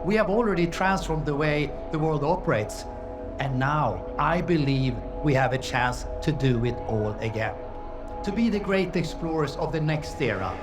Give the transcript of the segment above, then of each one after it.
We have already transformed the way the world operates, and now I believe we have a chance to do it all again, to be the great explorers of the next era.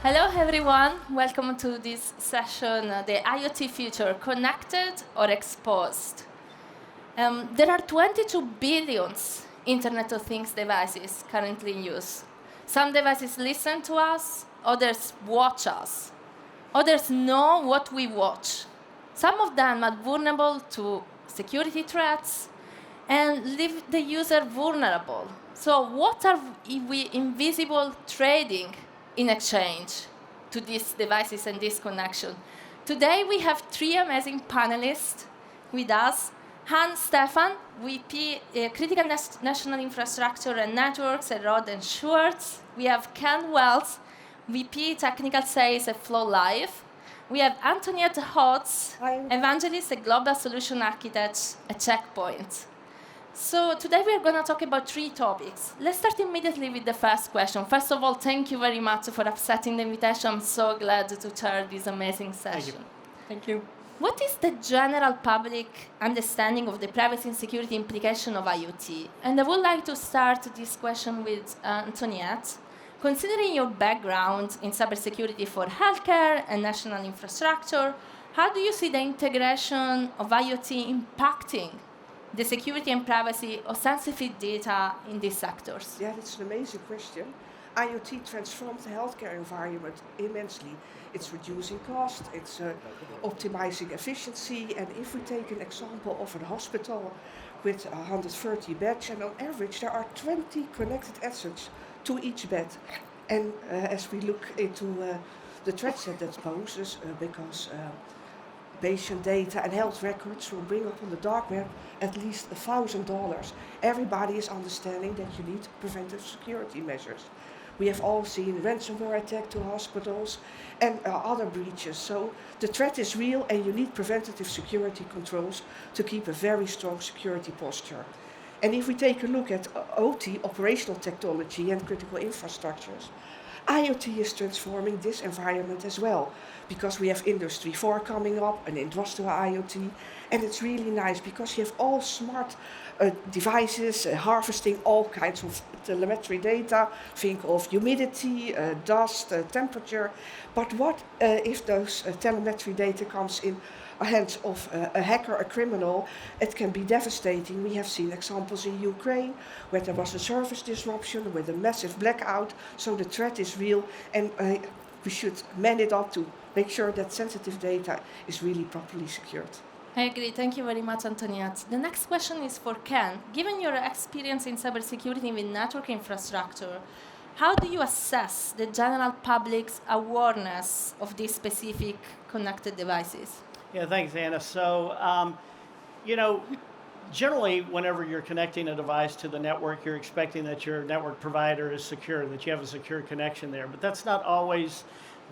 Hello everyone, welcome to this session, the IoT future, connected or exposed. There are 22 billion Internet of Things devices currently in use. Some devices listen to us, others watch us. Others know what we watch. Some of them are vulnerable to security threats and leave the user vulnerable. So what are we invisible trading in exchange to these devices and this connection? Today we have three amazing panelists with us. Hans Stefan, VP Critical National Infrastructure and Networks at Rohde Schwarz. We have Ken Wells, VP Technical Sales at floLIVE. We have Antoniette Hotz, Evangelist and Global Solution Architect at Checkpoint. So today we are going to talk about three topics. Let's start immediately with the first question. First of all, thank you very much for accepting the invitation. I'm so glad to chair this amazing session. Thank you. What is the general public understanding of the privacy and security implication of IoT? And I would like to start this question with Antoniette. Considering your background in cybersecurity for healthcare and national infrastructure, how do you see the integration of IoT impacting the security and privacy of sensitive data in these sectors? Yeah, that's an amazing question. IoT transforms the healthcare environment immensely. It's reducing cost, it's optimizing efficiency, and if we take an example of a hospital with 130 beds, and on average there are 20 connected assets to each bed. And as we look into the threats that poses, because patient data and health records will bring up on the dark web at least $1,000. Everybody is understanding that you need preventive security measures. We have all seen ransomware attack to hospitals and other breaches. So the threat is real and you need preventative security controls to keep a very strong security posture. And if we take a look at OT, operational technology and critical infrastructures, IoT is transforming this environment as well, because we have Industry 4 coming up, an industrial IoT, and it's really nice because you have all smart devices harvesting all kinds of telemetry data. Think of humidity, dust, temperature. But what if those telemetry data comes in hands of a hacker, a criminal? It can be devastating. We have seen examples in Ukraine where there was a service disruption with a massive blackout. So the threat is real, and we should man it up to make sure that sensitive data is really properly secured. I agree. Thank you very much, Antoniette. The next question is for Ken. Given your experience in cybersecurity with network infrastructure, How do you assess the general public's awareness of these specific connected devices? Yeah, thanks, Anna. So, you know, generally, whenever you're connecting a device to the network, you're expecting that your network provider is secure, that you have a secure connection there. But that's not always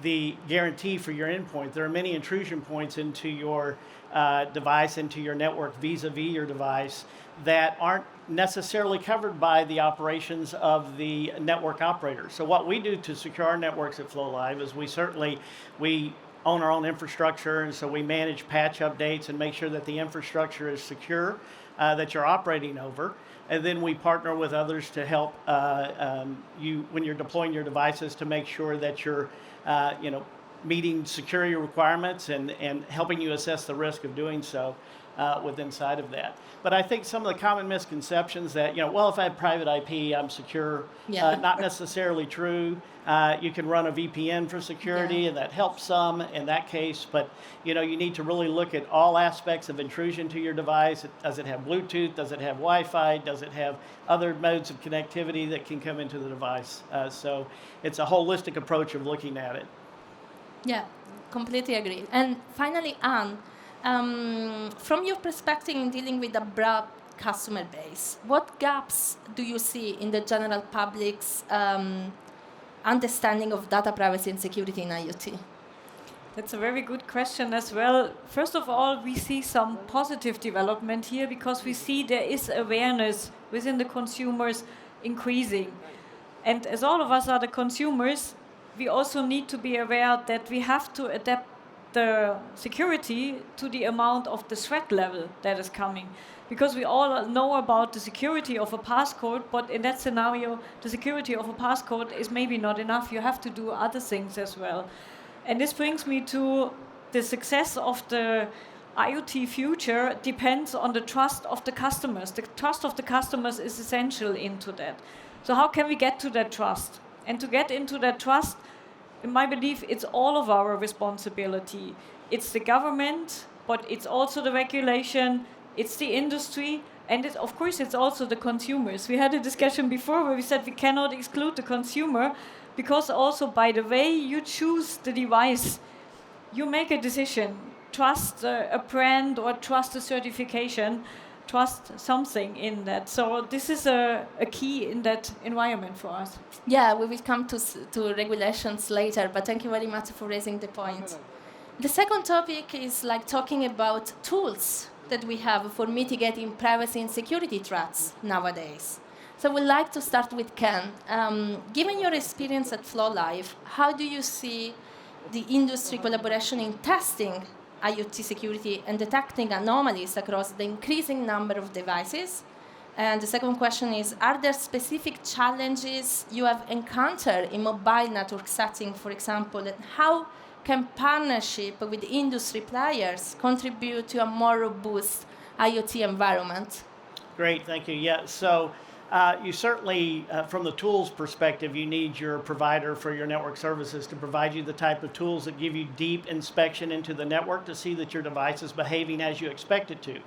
the guarantee for your endpoint. There are many intrusion points into your device, into your network vis-a-vis your device that aren't necessarily covered by the operations of the network operator. So what we do to secure our networks at floLIVE is we own our own infrastructure, and so we manage patch updates and make sure that the infrastructure is secure, that you're operating over. And then we partner with others to help you when you're deploying your devices to make sure that you're meeting security requirements and helping you assess the risk of doing so inside of that. But I think some of the common misconceptions that, well, if I have private IP, I'm secure, not necessarily true. You can run a VPN for security, and that helps some in that case. But, you need to really look at all aspects of intrusion to your device. Does it have Bluetooth? Does it have Wi-Fi? Does it have other modes of connectivity that can come into the device? So it's a holistic approach of looking at it. Yeah, completely agree. And finally, Anne, from your perspective in dealing with a broad customer base, what gaps do you see in the general public's understanding of data privacy and security in IoT? That's a very good question as well. First of all, we see some positive development here because we see there is awareness within the consumers increasing. And as all of us are the consumers, we also need to be aware that we have to adapt the security to the amount of the threat level that is coming. Because we all know about the security of a passcode, but in that scenario, the security of a passcode is maybe not enough. You have to do other things as well. And this brings me to the success of the IoT future depends on the trust of the customers. The trust of the customers is essential into that. So how can we get to that trust? And to get into that trust, in my belief, it's all of our responsibility. It's the government, but it's also the regulation, it's the industry, and of course it's also the consumers. We had a discussion before where we said we cannot exclude the consumer because also by the way you choose the device, you make a decision. Trust a brand or trust a certification, trust something in that. So this is a key in that environment for us. Yeah, we will come to regulations later, but thank you very much for raising the point. The second topic is talking about tools that we have for mitigating privacy and security threats nowadays. So we'd like to start with Ken. Given your experience at floLIVE, how do you see the industry collaboration in testing IoT security and detecting anomalies across the increasing number of devices? And the second question is, are there specific challenges you have encountered in mobile network setting, for example, and how can partnership with industry players contribute to a more robust IoT environment? Great, thank you. Yeah, so you certainly, from the tools perspective, you need your provider for your network services to provide you the type of tools that give you deep inspection into the network to see that your device is behaving as you expect it to.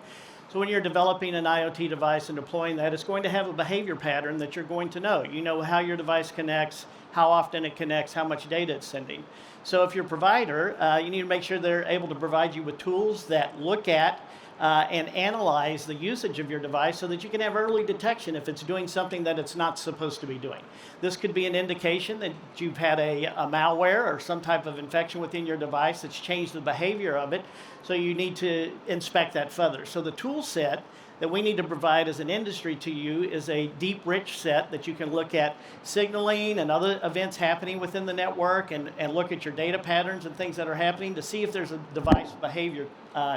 So when you're developing an IoT device and deploying that, it's going to have a behavior pattern that you're going to know. You know how your device connects, how often it connects, how much data it's sending. So if you're a provider, you need to make sure they're able to provide you with tools that look at and analyze the usage of your device so that you can have early detection if it's doing something that it's not supposed to be doing. This could be an indication that you've had a malware or some type of infection within your device that's changed the behavior of it, so you need to inspect that further. So the tool set that we need to provide as an industry to you is a deep, rich set that you can look at signaling and other events happening within the network and look at your data patterns and things that are happening to see if there's a device behavior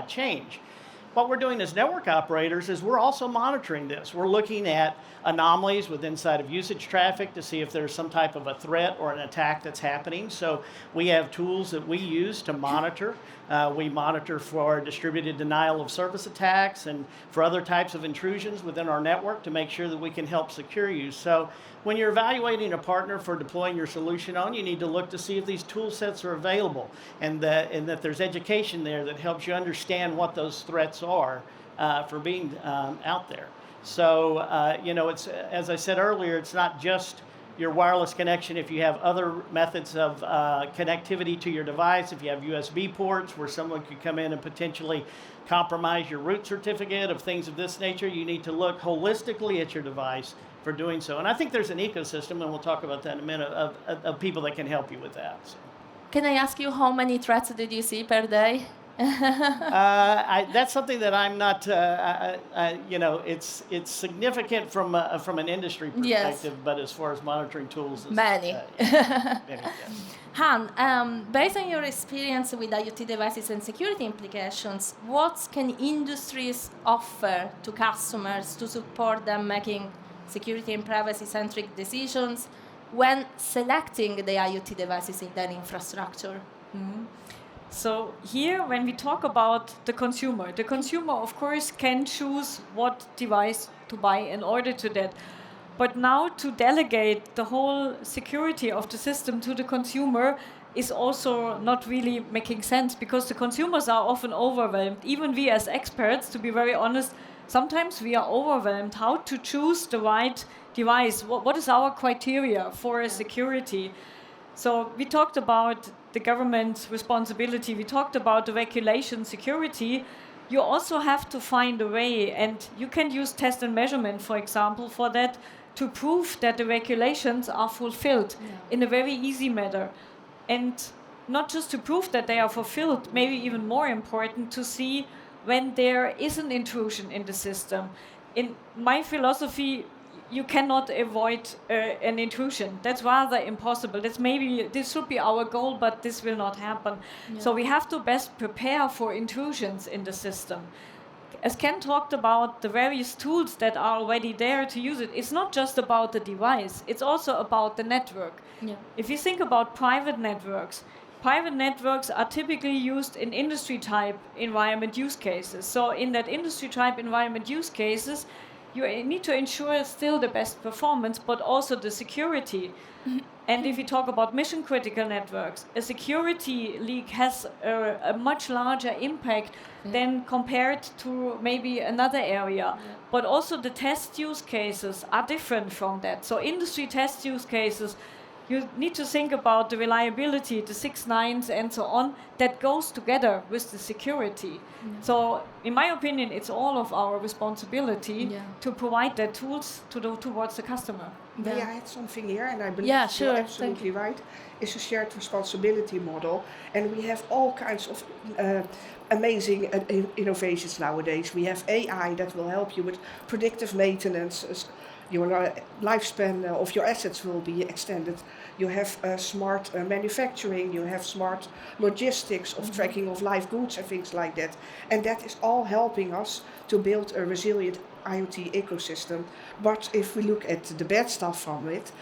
change. What we're doing as network operators is we're also monitoring this. We're looking at anomalies with inside of usage traffic to see if there's some type of a threat or an attack that's happening. So we have tools that we use to monitor. We monitor for distributed denial of service attacks and for other types of intrusions within our network to make sure that we can help secure you. So when you're evaluating a partner for deploying your solution on, you need to look to see if these tool sets are available and that there's education there that helps you understand what those threats are for being out there. So, it's, as I said earlier, it's not just your wireless connection, if you have other methods of connectivity to your device, if you have USB ports where someone could come in and potentially compromise your root certificate of things of this nature, you need to look holistically at your device for doing so. And I think there's an ecosystem, and we'll talk about that in a minute, of people that can help you with that. So. Can I ask you how many threats did you see per day? That's something that I'm not, it's significant from an industry perspective, yes. but as far as monitoring tools, many. Many, yes. Han, based on your experience with IoT devices and security implications, what can industries offer to customers to support them making security and privacy-centric decisions when selecting the IoT devices in their infrastructure? Mm-hmm. So here, when we talk about the consumer, of course, can choose what device to buy in order to that. But now to delegate the whole security of the system to the consumer is also not really making sense, because the consumers are often overwhelmed. Even we as experts, to be very honest, sometimes we are overwhelmed how to choose the right device. What is our criteria for security? So we talked about the government's responsibility. We talked about the regulation security. You also have to find a way, and you can use test and measurement, for example, for that, to prove that the regulations are fulfilled in a very easy manner. And not just to prove that they are fulfilled, maybe even more important, to see when there is an intrusion in the system. In my philosophy, you cannot avoid an intrusion. That's rather impossible. This should be our goal, but this will not happen. Yeah. So we have to best prepare for intrusions in the system. As Ken talked about the various tools that are already there to use it, it's not just about the device, it's also about the network. Yeah. If you think about private networks are typically used in industry type environment use cases. So in that industry type environment use cases, you need to ensure still the best performance, but also the security. Mm-hmm. And if you talk about mission critical networks, a security leak has a much larger impact than compared to maybe another area. Yeah. But also the test use cases are different from that. So industry test use cases, you need to think about the reliability, the 6 nines and so on, that goes together with the security. Yeah. So in my opinion, it's all of our responsibility to provide the tools towards the customer. May I add something here? And I believe you're absolutely right. It's a shared responsibility model. And we have all kinds of amazing innovations nowadays. We have AI that will help you with predictive maintenance. Your lifespan of your assets will be extended. You have smart manufacturing, you have smart logistics of tracking of live goods and things like that. And that is all helping us to build a resilient IoT ecosystem. But if we look at the bad stuff from it,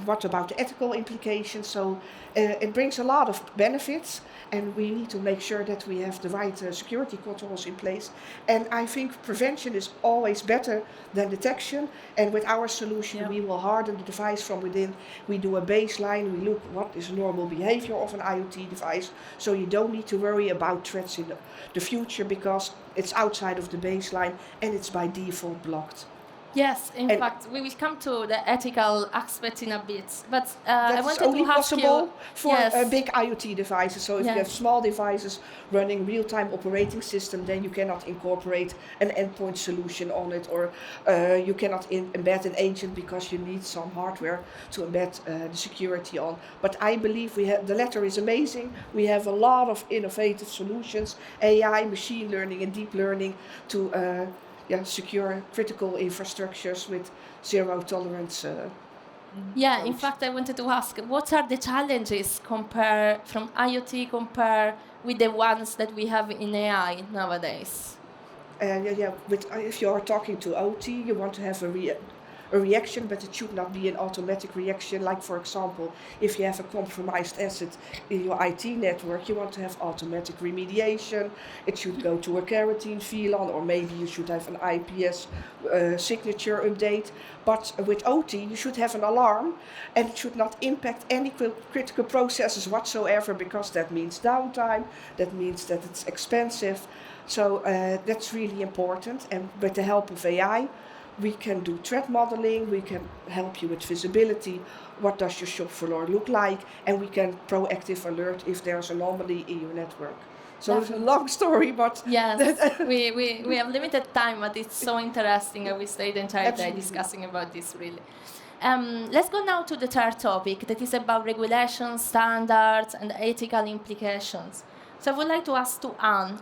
what about the ethical implications? So it brings a lot of benefits, and we need to make sure that we have the right security controls in place. And I think prevention is always better than detection. And with our solution, we will harden the device from within. We do a baseline. We look what is normal behavior of an IoT device. So you don't need to worry about threats in the future, because it's outside of the baseline and it's by default blocked. Yes, in fact, we will come to the ethical aspects in a bit. But I wanted only to ask possible you, for big IoT devices. So if you have small devices running real-time operating system, then you cannot incorporate an endpoint solution on it, or you cannot embed an agent because you need some hardware to embed the security on. But I believe the latter is amazing. We have a lot of innovative solutions, AI, machine learning, and deep learning to secure critical infrastructures with zero tolerance. In fact, I wanted to ask, what are the challenges from IoT compare with the ones that we have in AI nowadays? If you are talking to OT, you want to have a reaction, but it should not be an automatic reaction. Like, for example, if you have a compromised asset in your IT network, you want to have automatic remediation. It should go to a quarantine VLAN, or maybe you should have an IPS signature update. But with OT, you should have an alarm, and it should not impact any critical processes whatsoever, because that means downtime, that means that it's expensive. So that's really important. And with the help of AI, We can do threat modeling, we can help you with visibility, what does your shop floor look like, and we can proactive alert if there's an anomaly in your network. So it's a long story, but yes, we have limited time, but it's so interesting, and we stayed the entire day discussing about this, really. Let's go now to the third topic, that is about regulations, standards, and ethical implications. So I would like to ask to Anne,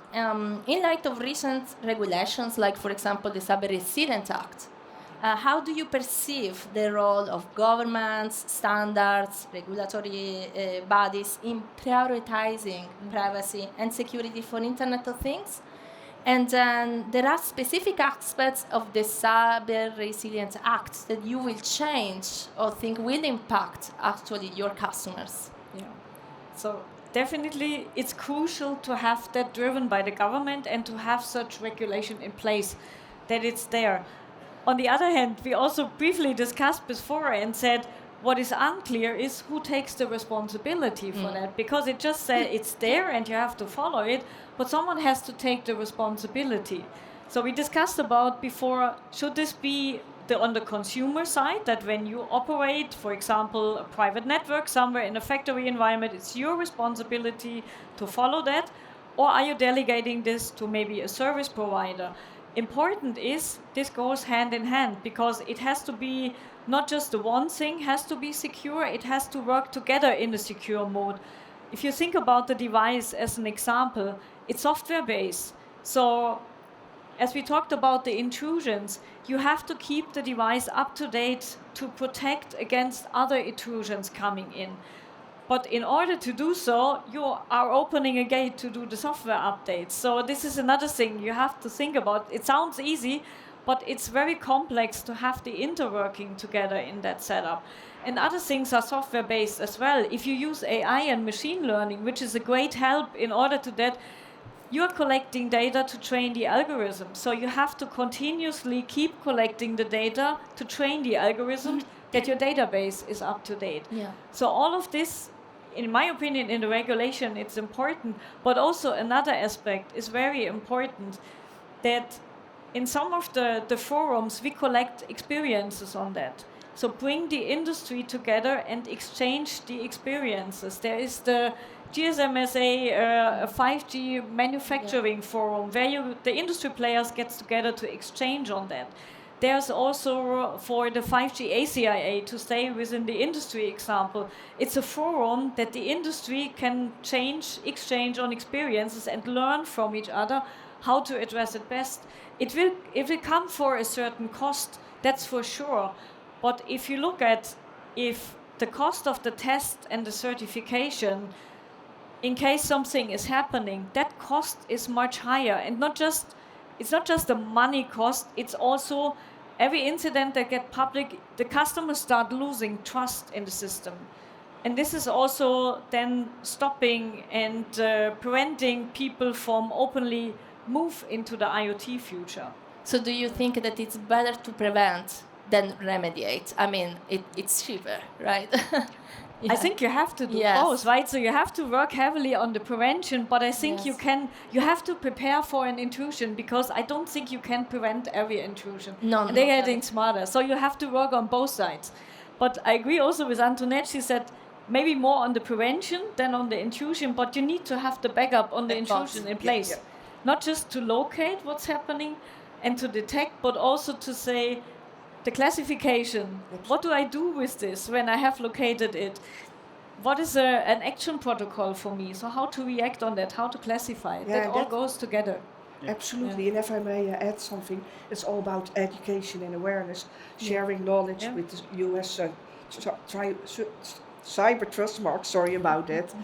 in light of recent regulations, like, for example, the Cyber Resilience Act, how do you perceive the role of governments, standards, regulatory bodies in prioritizing privacy and security for Internet of Things? And then there are specific aspects of the Cyber Resilience Act that you will change or think will impact actually your customers. Yeah. So definitely it's crucial to have that driven by the government and to have such regulation in place, that it's there. On the other hand, we also briefly discussed before and said what is unclear is who takes the responsibility for that, because it just said it's there and you have to follow it, but someone has to take the responsibility. So we discussed about before, should this be on the consumer side, that when you operate, for example, a private network somewhere in a factory environment, it's your responsibility to follow that, or are you delegating this to maybe a service provider? Important is this goes hand in hand, because it has to be not just the one thing has to be secure, it has to work together in a secure mode. If you think about the device as an example, it's software based. So as we talked about the intrusions, you have to keep the device up to date to protect against other intrusions coming in. But in order to do so, you are opening a gate to do the software updates. So this is another thing you have to think about. It sounds easy, but it's very complex to have the interworking together in that setup. And other things are software-based as well. If you use AI and machine learning, which is a great help in order to that, you're collecting data to train the algorithm. So you have to continuously keep collecting the data to train the algorithm that your database is up to date. Yeah. So all of this, in my opinion, in the regulation, it's important. But also another aspect is very important, that in some of the forums, we collect experiences on that. So bring the industry together and exchange the experiences. There is the GSMSA 5G manufacturing forum where the industry players get together to exchange on that. There's also for the 5G ACIA, to stay within the industry example, it's a forum that the industry can exchange on experiences and learn from each other how to address it best. It will come for a certain cost, that's for sure. But if you look at if the cost of the test and the certification, in case something is happening, that cost is much higher. And it's not just the money cost, it's also every incident that gets public, the customers start losing trust in the system. And this is also then stopping and preventing people from openly move into the IoT future. So do you think that it's better to prevent than remediate? I mean, it's cheaper, right? Yeah. I think you have to do both, right? So you have to work heavily on the prevention, but I think you have to prepare for an intrusion, because I don't think you can prevent every intrusion. No, they're getting smarter. So you have to work on both sides. But I agree also with Antoinette. She said maybe more on the prevention than on the intrusion, but you need to have the backup on the intrusion in place. Yeah. Not just to locate what's happening and to detect, but also to say, the classification, what do I do with this when I have located it? What is an action protocol for me? So how to react on that, how to classify it. That all goes together. Absolutely, and if I may add something, it's all about education and awareness, sharing knowledge with the US cyber trust mark, sorry about that.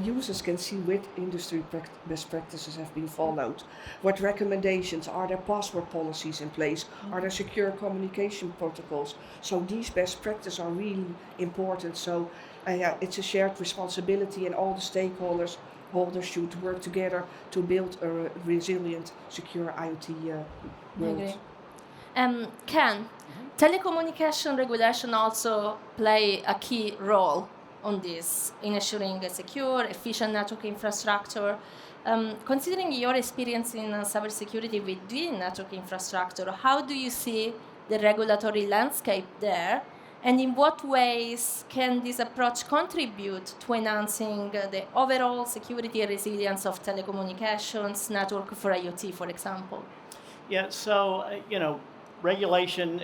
Users can see which industry best practices have been followed. What recommendations, are there password policies in place? Are there secure communication protocols? So these best practices are really important. So it's a shared responsibility, and all the stakeholders should work together to build a resilient, secure IoT world. Ken, telecommunication regulation also play a key role on this, in ensuring a secure, efficient network infrastructure. Considering your experience in cybersecurity within network infrastructure, how do you see the regulatory landscape there? And in what ways can this approach contribute to enhancing the overall security and resilience of telecommunications network for IoT, for example? Yeah, so, regulation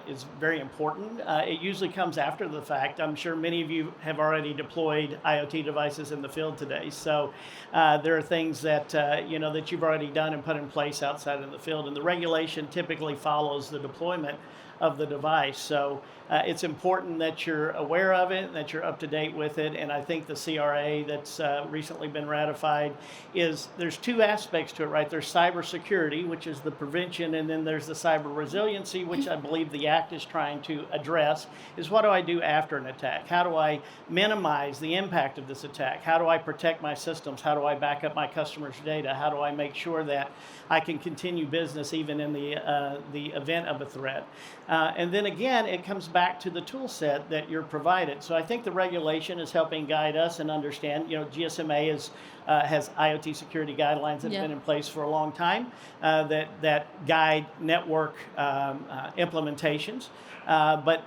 is very important. It usually comes after the fact. I'm sure many of you have already deployed IoT devices in the field today. So there are things that, that you've already done and put in place outside of the field. And the regulation typically follows the deployment of the device. So it's important that you're aware of it and that you're up to date with it. And I think the CRA that's recently been ratified there's two aspects to it, right? There's cybersecurity, which is the prevention, and then there's the cyber resiliency, which I believe the Act is trying to address, is what do I do after an attack? How do I minimize the impact of this attack? How do I protect my systems? How do I back up my customers' data? How do I make sure that I can continue business even in the event of a threat? And then again, it comes back to the tool set that you're provided. So I think the regulation is helping guide us and understand. GSMA has IoT security guidelines that have been in place for a long time that guide network implementations. But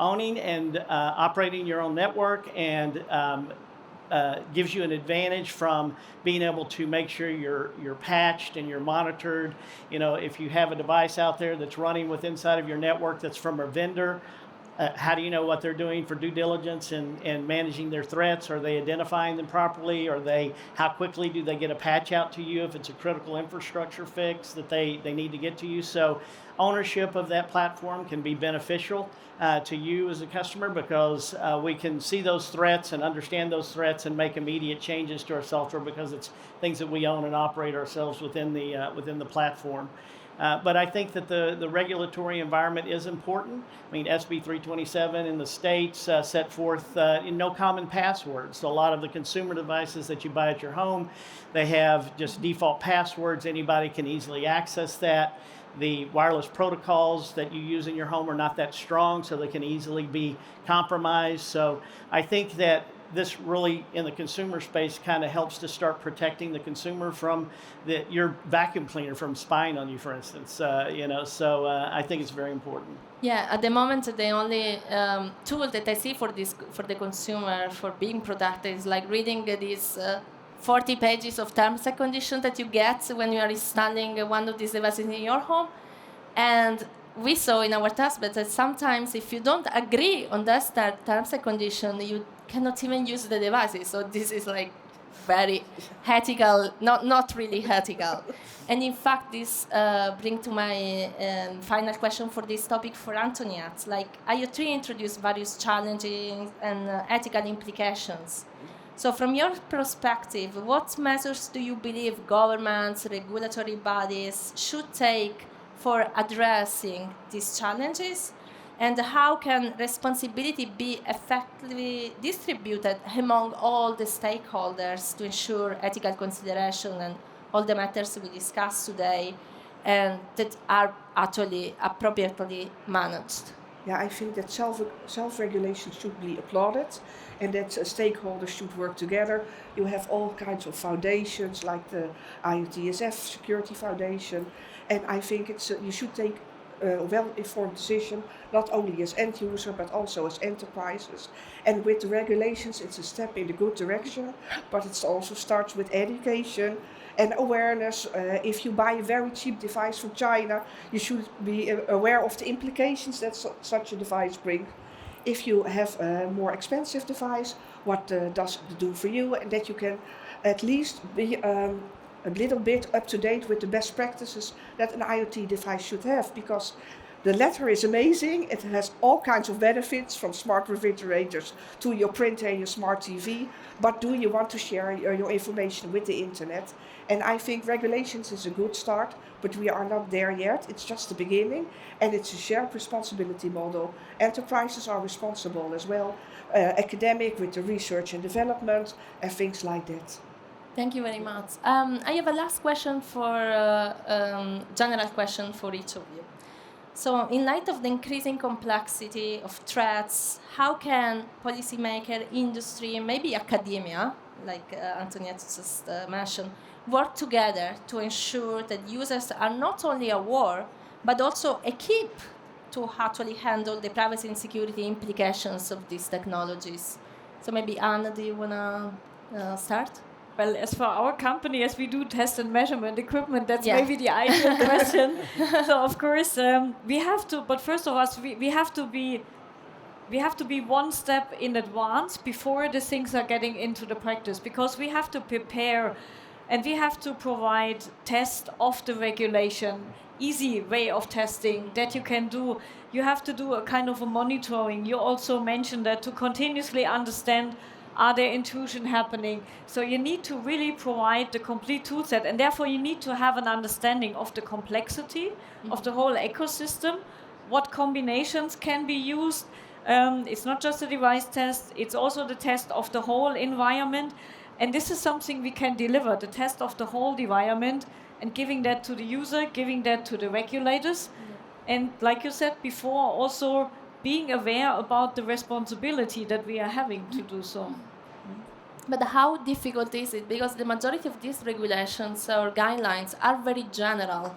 owning and operating your own network and gives you an advantage from being able to make sure you're patched and you're monitored. If you have a device out there that's running inside of your network that's from a vendor, how do you know what they're doing for due diligence and managing their threats? Are they identifying them properly? How quickly do they get a patch out to you if it's a critical infrastructure fix that they need to get to you? So ownership of that platform can be beneficial to you as a customer because we can see those threats and understand those threats and make immediate changes to our software because it's things that we own and operate ourselves within the platform. But I think that the regulatory environment is important. I mean, SB 327 in the States set forth no common passwords. So a lot of the consumer devices that you buy at your home, they have just default passwords. Anybody can easily access that. The wireless protocols that you use in your home are not that strong, so they can easily be compromised. So I think that this really, in the consumer space, kind of helps to start protecting the consumer from your vacuum cleaner from spying on you, for instance. So I think it's very important. Yeah, at the moment, the only tool that I see for the consumer for being protected is like reading these 40 pages of terms and conditions that you get when you are installing one of these devices in your home. And we saw in our test bed that sometimes if you don't agree on those terms and conditions, you cannot even use the devices. So this is like very ethical, not really ethical. And in fact, this brings to my final question for this topic for Antoniette. Like IoT introduced various challenges and ethical implications. So from your perspective, what measures do you believe governments, regulatory bodies should take for addressing these challenges? And how can responsibility be effectively distributed among all the stakeholders to ensure ethical consideration and all the matters we discussed today and that are actually appropriately managed? Yeah, I think that self-regulation should be applauded and that stakeholders should work together. You have all kinds of foundations like the IoTSF Security Foundation, and I think you should take a well-informed decision, not only as end user but also as enterprises. And with the regulations, it's a step in the good direction, but it also starts with education and awareness. If you buy a very cheap device from China, you should be aware of the implications that such a device brings. If you have a more expensive device, what does it do for you, and that you can at least be a little bit up to date with the best practices that an IoT device should have, because the latter is amazing. It has all kinds of benefits, from smart refrigerators to your printer and your smart TV. But do you want to share your information with the internet? And I think regulations is a good start, but we are not there yet. It's just the beginning, and it's a shared responsibility model. Enterprises are responsible as well, academic with the research and development and things like that. Thank you very much. I have a last question general question for each of you. So in light of the increasing complexity of threats, how can policymaker, industry, and maybe academia, like Antoniette just mentioned, work together to ensure that users are not only aware, but also equip to actually handle the privacy and security implications of these technologies. So maybe Anna, do you want to start? Well, as for our company, as we do test and measurement equipment, that's Yeah. maybe the ideal question. So of course we have to, but first of all, we have to be one step in advance before the things are getting into the practice, because we have to prepare and we have to provide test of the regulation, easy way of testing that you can do. You have to do a kind of a monitoring. You also mentioned that to continuously understand, are there intrusion happening? So you need to really provide the complete tool set, and therefore you need to have an understanding of the complexity of the whole ecosystem, what combinations can be used. It's not just a device test, it's also the test of the whole environment. And this is something we can deliver, the test of the whole environment, and giving that to the user, giving that to the regulators. And like you said before, also being aware about the responsibility that we are having to do so. But how difficult is it? Because the majority of these regulations or guidelines are very general.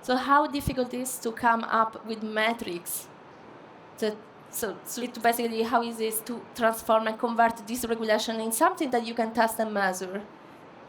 So how difficult is to come up with metrics to basically, how is it to transform and convert this regulation in something that you can test and measure?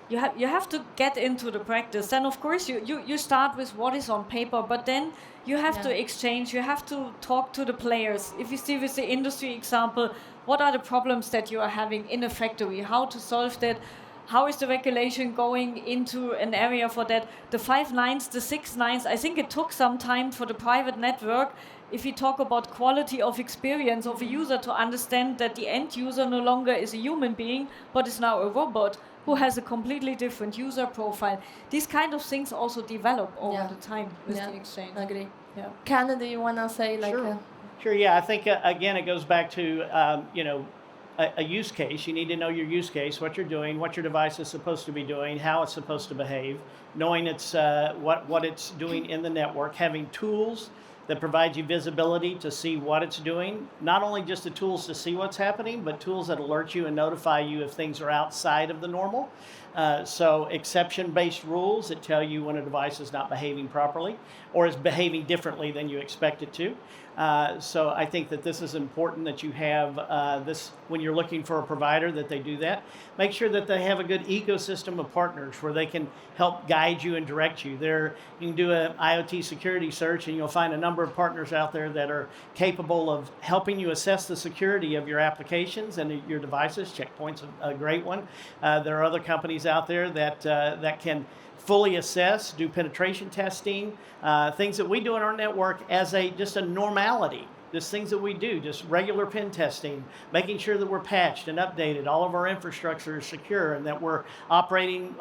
You have to get into the practice. Then of course you start with what is on paper, but then you have to exchange, you have to talk to the players. If you see with the industry example, what are the problems that you are having in a factory, how to solve that, how is the regulation going into an area for that, the 5 nines, the 6 nines. I think it took some time for the private network, if you talk about quality of experience of a user, to understand that the end user no longer is a human being, but is now a robot who has a completely different user profile. These kind of things also develop over the time with the exchange. I agree. Yeah. Kana, do you want to say like... Sure. Sure, yeah. I think, again, it goes back to, a use case. You need to know your use case, what you're doing, what your device is supposed to be doing, how it's supposed to behave, knowing it's what it's doing in the network, having tools that provide you visibility to see what it's doing. Not only just the tools to see what's happening, but tools that alert you and notify you if things are outside of the normal. So exception-based rules that tell you when a device is not behaving properly or is behaving differently than you expect it to. So I think that this is important that you have this when you're looking for a provider, that they do that. Make sure that they have a good ecosystem of partners where they can help guide you and direct you. You can do an IoT security search and you'll find a number of partners out there that are capable of helping you assess the security of your applications and your devices. Checkpoint's a great one. There are other companies out there that can fully assess, do penetration testing, things that we do in our network as just a normality. Just things that we do, just regular pen testing, making sure that we're patched and updated, all of our infrastructure is secure, and that we're operating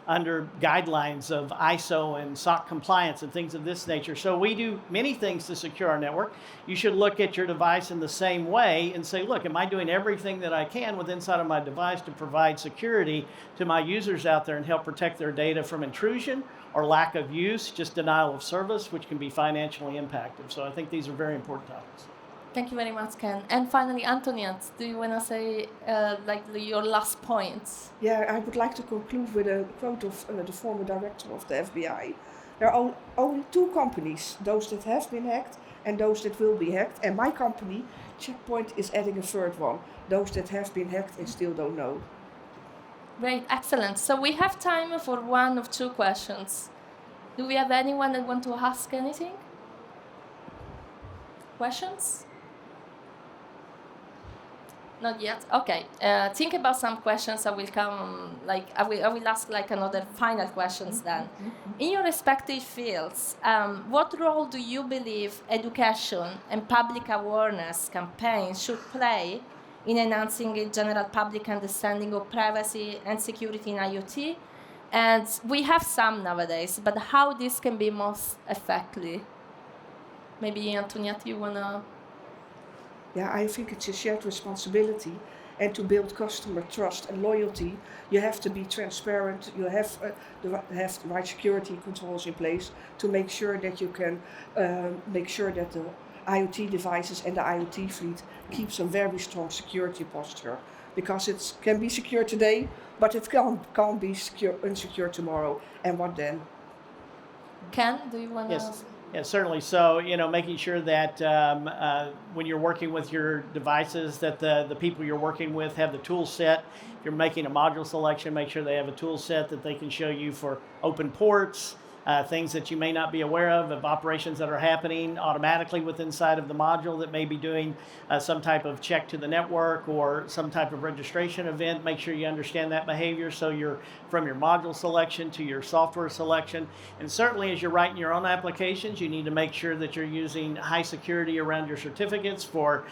under guidelines of ISO and SOC compliance and things of this nature. So we do many things to secure our network. You should look at your device in the same way and say, look, am I doing everything that I can with inside of my device to provide security to my users out there and help protect their data from intrusion or lack of use, just denial of service, which can be financially impacted. So I think these are very important topics. Thank you very much, Ken. And finally, Antoniette, do you want to say your last points? Yeah, I would like to conclude with a quote of the former director of the FBI. There are only 2 companies, those that have been hacked and those that will be hacked. And my company, Checkpoint, is adding a third one, those that have been hacked and still don't know. Great, excellent. So we have time for 1 or 2 questions. Do we have anyone that want to ask anything? Questions? Not yet. Okay. Think about some questions. I will come. I will ask another final questions then. In your respective fields, what role do you believe education and public awareness campaigns should play in enhancing a general public understanding of privacy and security in IoT? And we have some nowadays, but how this can be most effective? Maybe Antoniette, you wanna? Yeah, I think it's a shared responsibility, and to build customer trust and loyalty, you have to be transparent. You have the right security controls in place to make sure that you can make sure that the IoT devices and the IoT fleet keeps a very strong security posture, because it can be secure today, but it can't be insecure tomorrow. And what then? Ken, do you wanna? Yes. Yeah, certainly. So, making sure that when you're working with your devices, that the people you're working with have the tool set. If you're making a module selection, make sure they have a tool set that they can show you for open ports, things that you may not be aware of operations that are happening automatically within inside of the module that may be doing some type of check to the network or some type of registration event. Make sure you understand that behavior, so you're from your module selection to your software selection. And certainly as you're writing your own applications, you need to make sure that you're using high security around your certificates for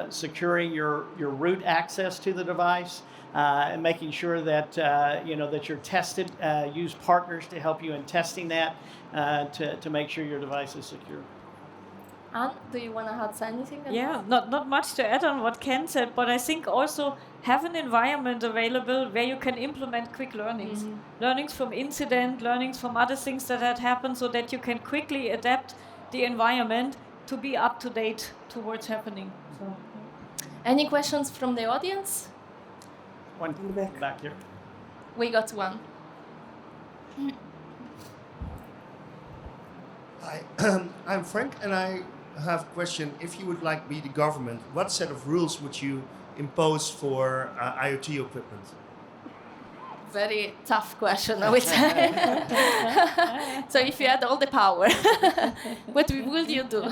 securing your root access to the device. And making sure that that you're tested. Use partners to help you in testing that to make sure your device is secure. Anne, do you want to add anything? Yeah, not much to add on what Ken said, but I think also have an environment available where you can implement quick learnings. Learnings from incident, learnings from other things that had happened, so that you can quickly adapt the environment to be up to date to what's happening. So. Any questions from the audience? One back here. We got one. Hi, I'm Frank, and I have a question. If you would like to be the government, what set of rules would you impose for IoT equipment? Very tough question, I would say. So if you had all the power, what would you do?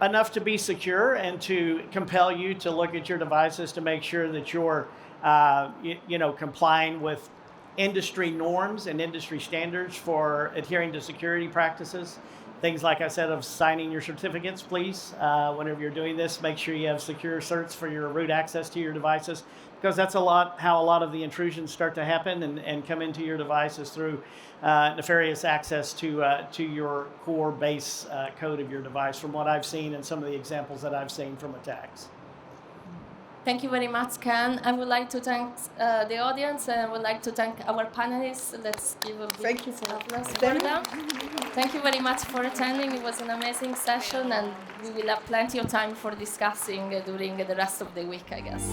Enough to be secure and to compel you to look at your devices to make sure that you're, complying with industry norms and industry standards for adhering to security practices. Things like I said of signing your certificates, please. Whenever you're doing this, make sure you have secure certs for your root access to your devices, because that's how a lot of the intrusions start to happen and come into your devices through nefarious access to your core base code of your device, from what I've seen and some of the examples that I've seen from attacks. Thank you very much, Ken. I would like to thank the audience, and I would like to thank our panelists. Let's give a big Thank you for applause for them. them. Thank you very much for attending. It was an amazing session, and we will have plenty of time for discussing during the rest of the week, I guess.